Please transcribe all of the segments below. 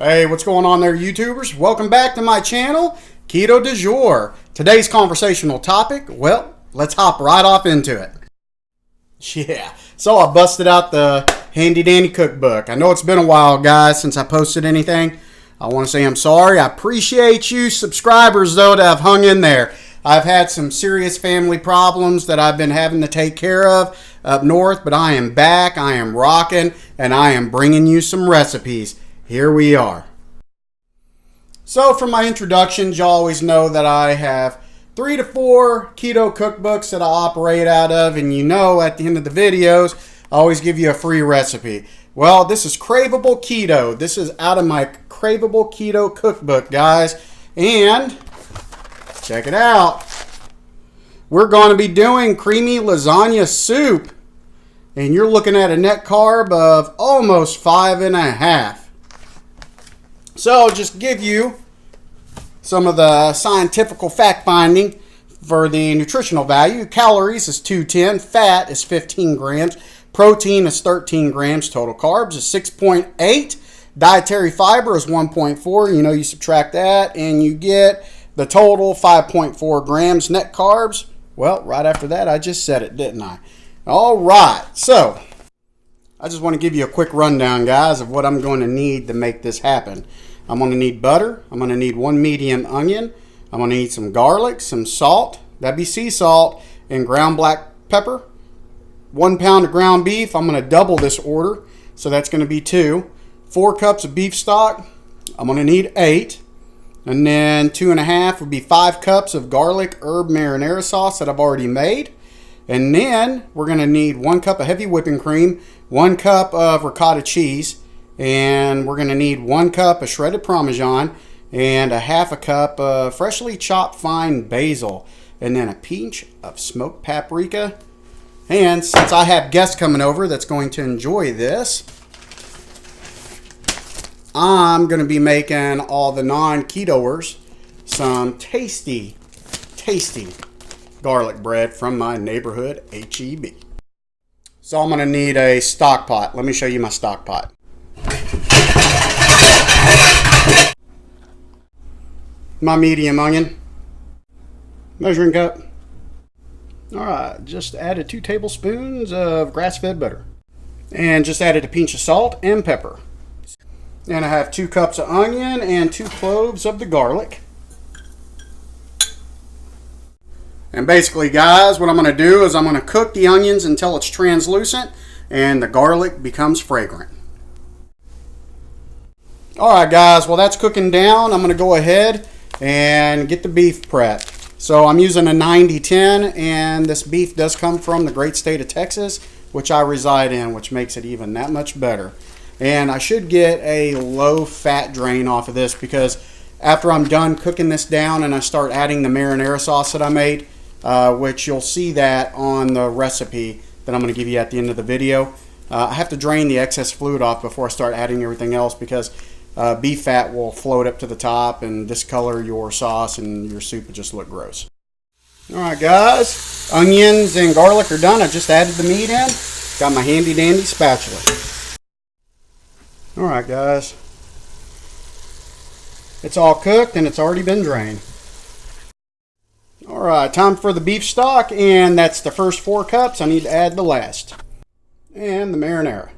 Hey, what's going on there, YouTubers? Welcome back to my channel, Keto du jour. Today's conversational topic, well, let's hop right off into it. Yeah, so I busted out the handy dandy cookbook. I know it's been a while, guys, since I posted anything. I want to say I'm sorry. I appreciate you subscribers, though, that have hung in there. I've had some serious family problems that I've been having to take care of up north, but I am back, I am rocking, and I am bringing you some recipes. Here we are. So from my introductions, you always know that I have 3 to 4 keto cookbooks that I operate out of, and you know at the end of the videos, I always give you a free recipe. Well, this is Craveable Keto. This is out of my Craveable Keto cookbook, guys. And check it out. We're going to be doing creamy lasagna soup. And you're looking at a net carb of almost 5.5. So just give you some of the scientific fact finding for the nutritional value. Calories is 210, fat is 15 grams, protein is 13 grams, total carbs is 6.8, dietary fiber is 1.4. You know, you subtract that and you get the total 5.4 grams. Net carbs, well, right after that, I just said it, didn't I? All right, so I just want to give you a quick rundown, guys, of what I'm going to need to make this happen. I'm going to need butter. I'm going to need 1 medium onion. I'm going to need some garlic, some salt, that'd be sea salt, and ground black pepper. 1 pound of ground beef. I'm going to double this order, so that's going to be 2. 4 cups of beef stock. I'm going to need 8. And then 2.5 would be 5 cups of garlic herb marinara sauce that I've already made. And then we're going to need 1 cup of heavy whipping cream, 1 cup of ricotta cheese, and we're going to need 1 cup of shredded Parmesan and a 1/2 cup of freshly chopped fine basil, and then a pinch of smoked paprika. And since I have guests coming over that's going to enjoy this, I'm going to be making all the non-ketoers some tasty garlic bread from my neighborhood H-E-B. So I'm going to need a stock pot. Let me show you my stock pot. My medium onion. Measuring cup. Alright, just added 2 tablespoons of grass-fed butter. And just added a pinch of salt and pepper. And I have 2 cups of onion and 2 cloves of the garlic. And basically, guys, what I'm going to do is I'm going to cook the onions until it's translucent and the garlic becomes fragrant. Alright, guys, while that's cooking down, I'm going to go ahead and get the beef prepped. So I'm using a 90-10, and this beef does come from the great state of Texas, which I reside in, which makes it even that much better. And I should get a low fat drain off of this, because after I'm done cooking this down and I start adding the marinara sauce that I made, which you'll see that on the recipe that I'm going to give you at the end of the video, I have to drain the excess fluid off before I start adding everything else, because beef fat will float up to the top and discolor your sauce, and your soup will just look gross. Alright, guys, onions and garlic are done. I just added the meat in. Got my handy dandy spatula. Alright, guys, it's all cooked and it's already been drained. Alright, time for the beef stock, and that's the first 4 cups. I need to add the last. And the marinara.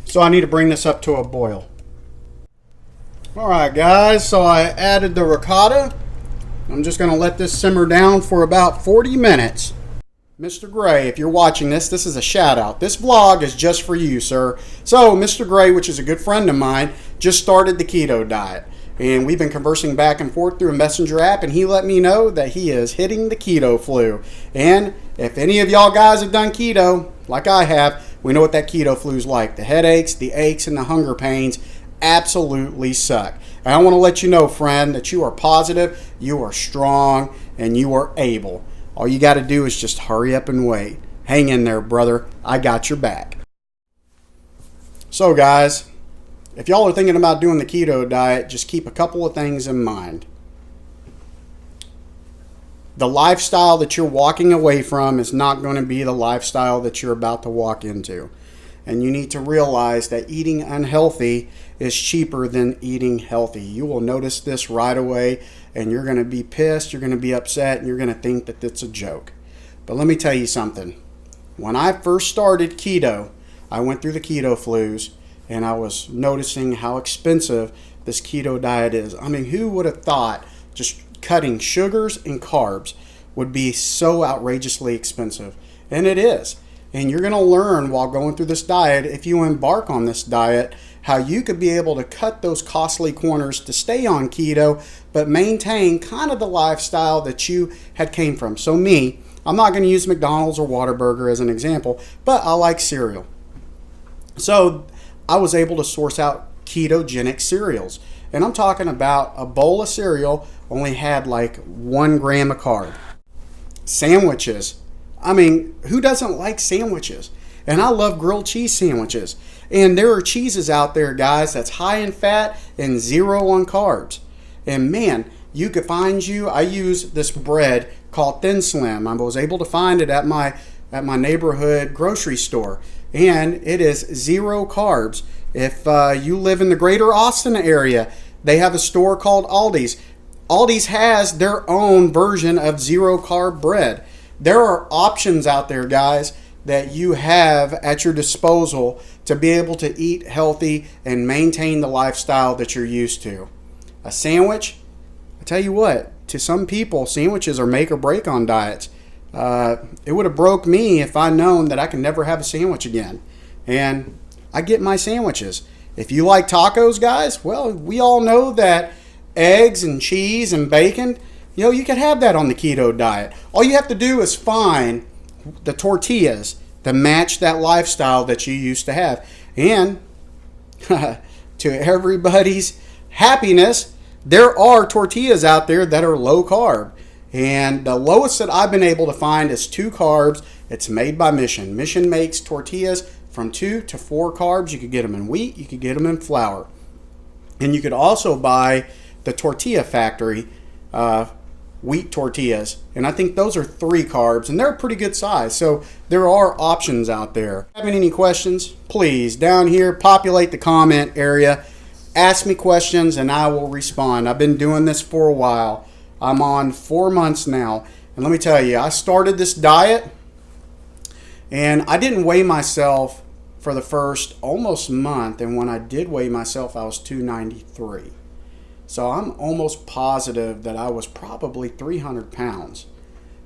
So I need to bring this up to a boil. Alright, guys, so I added the ricotta. I'm just going to let this simmer down for about 40 minutes. Mr. Gray, if you're watching this, this is a shout out. This vlog is just for you, sir. So Mr. Gray, which is a good friend of mine, just started the keto diet. And we've been conversing back and forth through a messenger app, and he let me know that he is hitting the keto flu. And if any of y'all guys have done keto, like I have, we know what that keto flu is like. The headaches, the aches, and the hunger pains absolutely suck. And I want to let you know, friend, that you are positive, you are strong, and you are able. All you got to do is just hurry up and wait. Hang in there, brother. I got your back. So, guys, if y'all are thinking about doing the keto diet, just keep a couple of things in mind. The lifestyle that you're walking away from is not going to be the lifestyle that you're about to walk into. And you need to realize that eating unhealthy is cheaper than eating healthy. You will notice this right away, and you're going to be pissed, you're going to be upset, and you're going to think that it's a joke. But let me tell you something. When I first started keto, I went through the keto flus, and I was noticing how expensive this keto diet is. I mean, who would have thought just cutting sugars and carbs would be so outrageously expensive? And it is. And you're going to learn while going through this diet, if you embark on this diet, how you could be able to cut those costly corners to stay on keto, but maintain kind of the lifestyle that you had came from. So me, I'm not going to use McDonald's or Whataburger as an example, but I like cereal. So I was able to source out ketogenic cereals. And I'm talking about a bowl of cereal only had like 1 gram of carb. Sandwiches. I mean, who doesn't like sandwiches? And I love grilled cheese sandwiches. And there are cheeses out there, guys, that's high in fat and 0 on carbs. And man, you could find I use this bread called Thin Slim. I was able to find it at my neighborhood grocery store. And it is 0 carbs. If you live in the greater Austin area, they have a store called Aldi's. Aldi's has their own version of 0 carb bread. There are options out there, guys, that you have at your disposal to be able to eat healthy and maintain the lifestyle that you're used to. A sandwich, I tell you what, to some people, sandwiches are make or break on diets. It would have broke me if I'd known that I could never have a sandwich again. And I get my sandwiches. If you like tacos, guys, well, we all know that eggs and cheese and bacon, you can have that on the keto diet. All you have to do is find the tortillas to match that lifestyle that you used to have. And to everybody's happiness, there are tortillas out there that are low carb. And the lowest that I've been able to find is 2 carbs. It's made by Mission. Mission makes tortillas from 2 to 4 carbs. You could get them in wheat, you could get them in flour. And you could also buy the Tortilla Factory wheat tortillas, and I think those are 3 carbs, and they're a pretty good size. So there are options out there. Having any questions, please down here populate the comment area, ask me questions, and I will respond. I've been doing this for a while. I'm on 4 months now, and let me tell you, I started this diet and I didn't weigh myself for the first almost month, and when I did weigh myself, I was 293. So I'm almost positive that I was probably 300 pounds.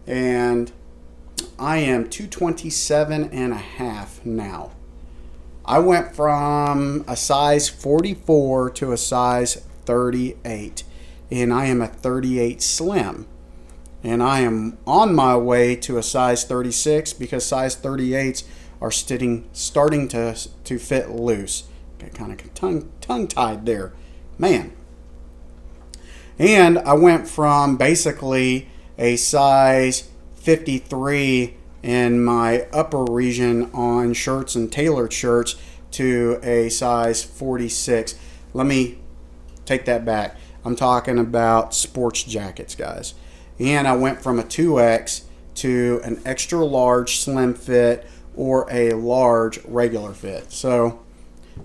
And I am 227 and a half now. I went from a size 44 to a size 38. And I am a 38 slim. And I am on my way to a size 36 because size 38s are starting to fit loose. Got kind of tongue-tied there. Man. And I went from basically a size 53 in my upper region on shirts and tailored shirts to a size 46. Let me take that back. I'm talking about sports jackets, guys. And I went from a 2X to an extra large slim fit or a large regular fit. So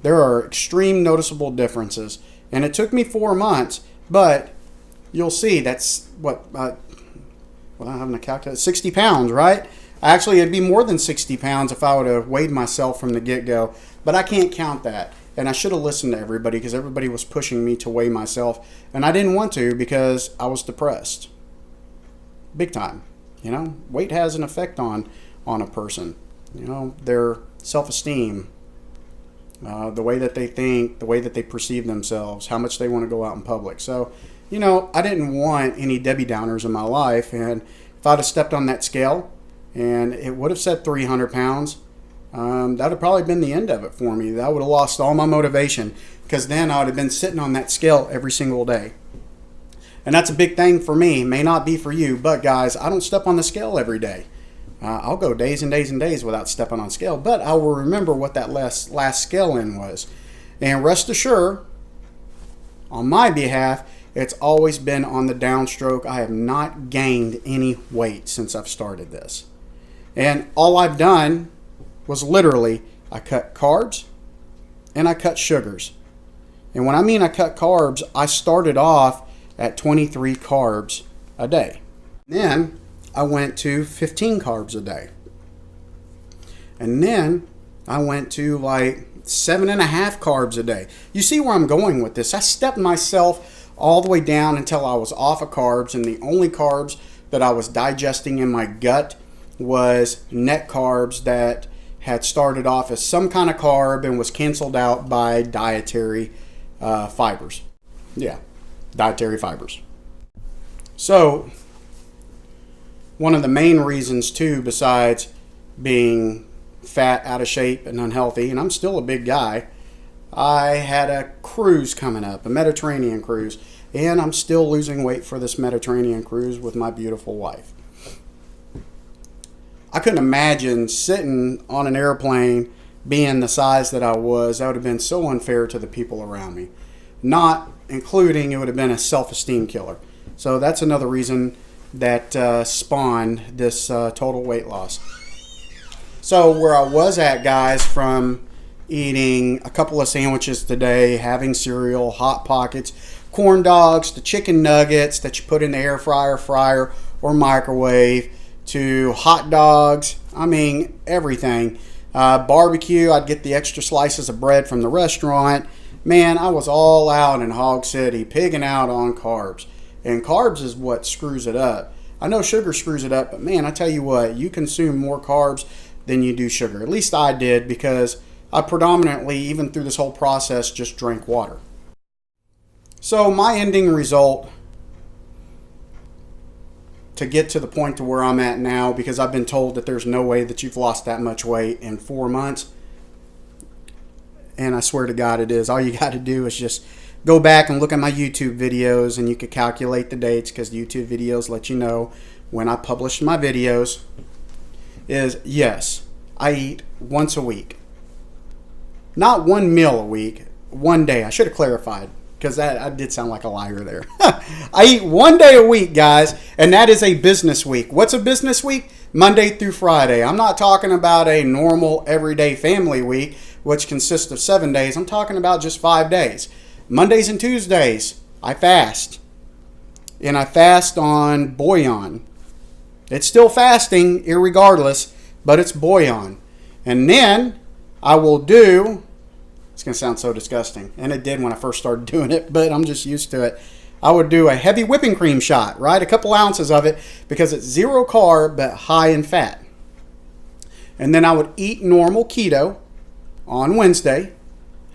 there are extreme noticeable differences. And it took me 4 months, but you'll see that's what, well, I'm having to calculate, 60 pounds, right? Actually, it'd be more than 60 pounds if I would have weighed myself from the get-go, but I can't count that. And I should have listened to everybody because everybody was pushing me to weigh myself, and I didn't want to because I was depressed. Big time. Weight has an effect on a person. Their self-esteem, the way that they think, the way that they perceive themselves, how much they want to go out in public. So, I didn't want any Debbie Downers in my life, and if I'd have stepped on that scale and it would have said 300 pounds, that would have probably been the end of it for me. That would have lost all my motivation because then I would have been sitting on that scale every single day. And that's a big thing for me. May not be for you, but guys, I don't step on the scale every day. I'll go days and days and days without stepping on scale, but I will remember what that last scale in was. And rest assured, on my behalf, it's always been on the downstroke. I have not gained any weight since I've started this. And all I've done was literally, I cut carbs, and I cut sugars. And when I mean I cut carbs, I started off at 23 carbs a day. Then I went to 15 carbs a day. And then I went to like 7.5 carbs a day. You see where I'm going with this? I stepped myself all the way down until I was off of carbs, and the only carbs that I was digesting in my gut was net carbs that had started off as some kind of carb and was canceled out by dietary fibers. Yeah, dietary fibers. So one of the main reasons too, besides being fat, out of shape, and unhealthy, and I'm still a big guy, I had a cruise coming up, a Mediterranean cruise, and I'm still losing weight for this Mediterranean cruise with my beautiful wife. I couldn't imagine sitting on an airplane being the size that I was. That would have been so unfair to the people around me. Not including it would have been a self-esteem killer. So that's another reason that spawned this total weight loss. So where I was at, guys, from eating a couple of sandwiches today, having cereal, Hot Pockets, corn dogs, to chicken nuggets that you put in the air fryer, or microwave, to hot dogs, I mean, everything. Barbecue, I'd get the extra slices of bread from the restaurant. Man, I was all out in Hog City, pigging out on carbs. And carbs is what screws it up. I know sugar screws it up, but man, I tell you what, you consume more carbs than you do sugar. At least I did, because I predominantly, even through this whole process, just drank water. So my ending result to get to the point to where I'm at now, because I've been told that there's no way that you've lost that much weight in 4 months. And I swear to God it is. All you got to do is just go back and look at my YouTube videos, and you can calculate the dates, because the YouTube videos let you know when I publish my videos. Is yes, I eat once a week. Not one meal a week, one day. I should have clarified, because I did sound like a liar there. I eat 1 day a week, guys, and that is a business week. What's a business week? Monday through Friday. I'm not talking about a normal everyday family week, which consists of 7 days. I'm talking about just 5 days. Mondays and Tuesdays, I fast. And I fast on bouillon. It's still fasting, irregardless, but it's bouillon. And then I will do, it's going to sound so disgusting, and it did when I first started doing it, but I'm just used to it. I would do a heavy whipping cream shot, right? A couple ounces of it, because it's 0 carb, but high in fat. And then I would eat normal keto on Wednesday,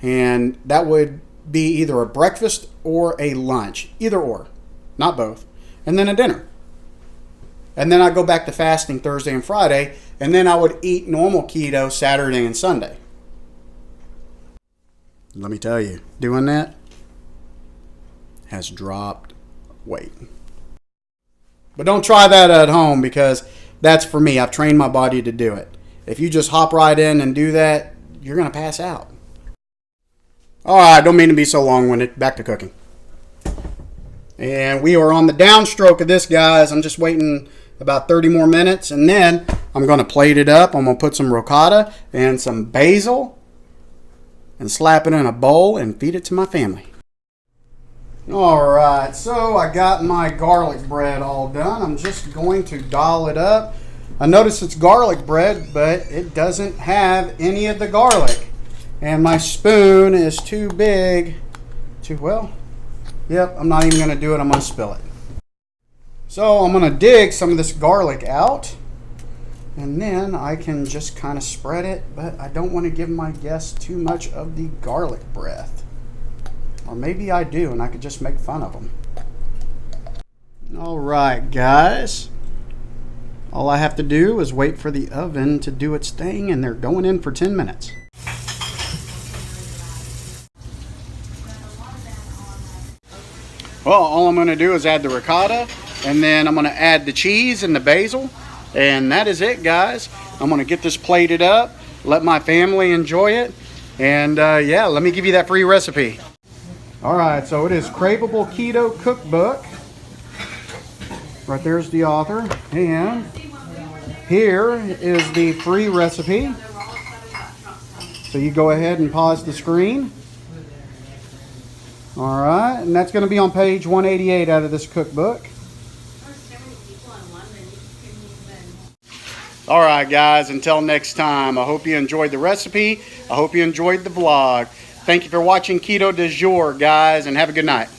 and that would be either a breakfast or a lunch, either or, not both, and then a dinner. And then I'd go back to fasting Thursday and Friday, and then I would eat normal keto Saturday and Sunday. Let me tell you, doing that has dropped weight. But don't try that at home, because that's for me. I've trained my body to do it. If you just hop right in and do that, you're going to pass out. All right, don't mean to be so long-winded. Back to cooking. And we are on the downstroke of this, guys. I'm just waiting about 30 more minutes, and then I'm going to plate it up. I'm going to put some ricotta and some basil and slap it in a bowl and feed it to my family. All right, so I got my garlic bread all done. I'm just going to doll it up. I notice it's garlic bread, but it doesn't have any of the garlic. And my spoon is too big to, well, yep, I'm not even going to do it. I'm going to spill it. So I'm going to dig some of this garlic out, and then I can just kind of spread it, but I don't want to give my guests too much of the garlic breath. Or maybe I do, and I could just make fun of them. All right, guys. All I have to do is wait for the oven to do its thing, and they're going in for 10 minutes. Well, all I'm going to do is add the ricotta, and then I'm going to add the cheese and the basil, and that is it, guys. I'm going to get this plated up, let my family enjoy it, and yeah, let me give you that free recipe. All right, so it is Craveable Keto Cookbook. Right there's the author, and here is the free recipe. So you go ahead and pause the screen. All right, and that's going to be on page 188 out of this cookbook. All right, guys, until next time, I hope you enjoyed the recipe. I hope you enjoyed the vlog. Thank you for watching Keto du Jour, guys, and have a good night.